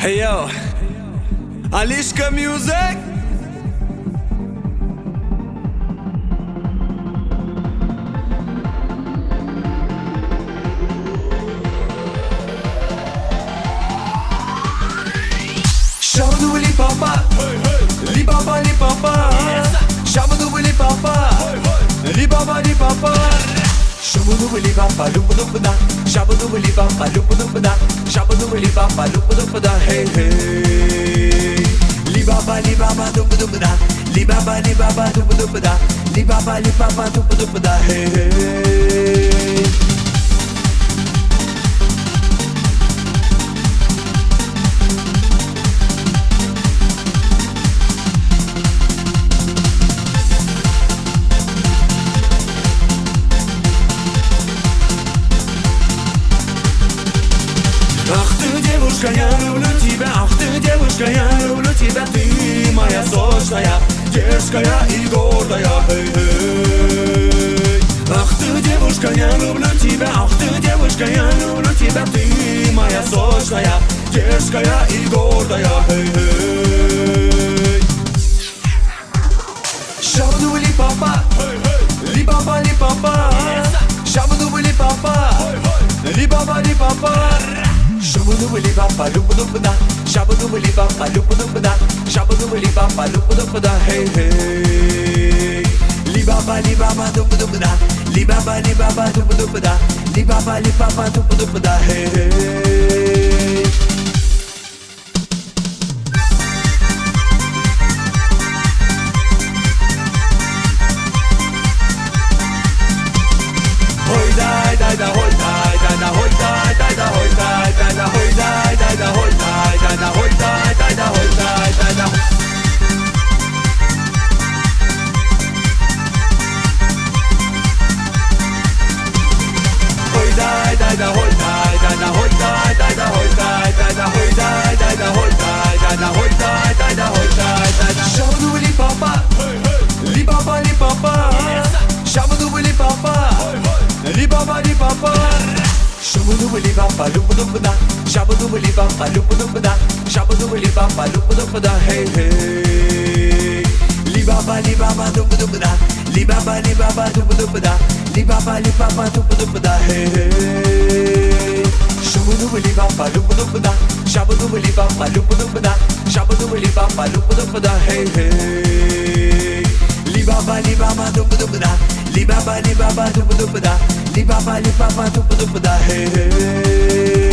Hey yo, Alishka Music. Shabadoo li papa, li papa li papa. Shabadoo li papa, li papa li papa. Shabadoo li papa, loop loop da. Shabadoo li papa, loop loop da. Shabadoo li papa, loop loop da. Hey hey. Li papa, loop loop da. Li papa, loop loop da. Li papa, loop loop da. Hey hey. Ах ты, девушка, я люблю тебя. Ах ты, девушка, я люблю тебя. Ты моя сочная, дерзкая и гордая. Эй, эй. Ах ты, девушка, я люблю тебя. Ах ты, девушка, я люблю тебя. Ты моя сочная, дерзкая и гордая. Эй, эй. Шабаду ли папа, ли папа, ли папа. Шабаду ли папа, ли папа, ли папа. Shabadoo li papa, loop loop da. Shabadoo li papa, loop loop da. Shabadoo li papa, loop loop da. Hey hey. Li papa, loop loop da. Li papa, loop loop da. Li papa, loop loop da. Hey hey. Hoy dai dai da, hoy dai dai da, hoy dai dai da, hoy dai dai da, hoy dai dai da, hoy dai dai da, hoy dai dai da, hoy dai dai da. Hoy dai dai da, hoy dai dai da, hoy dai dai da, hoy dai dai da, hoy dai dai da, hoy dai dai da, hoy dai dai da, hoy dai dai da. Shabadoo li papa, li papa li papa. Shabadoo li papa, li papa li papa. Shabadoo li papa, loop loop da. Shabadoo li papa, loop loop da. Shabadoo li papa, loop loop da. Hey hey. Li papa, loop loop da. Li papa, loop loop da. Li papa, loop loop da. Hey hey. Shabadoo li papa, loop loop da. Shabadoo li papa, loop loop da. Shabadoo li papa, loop loop da. Hey hey. Li papa, loop loop da. Li papa, loop loop da. Li papa, loop loop da. Hey hey.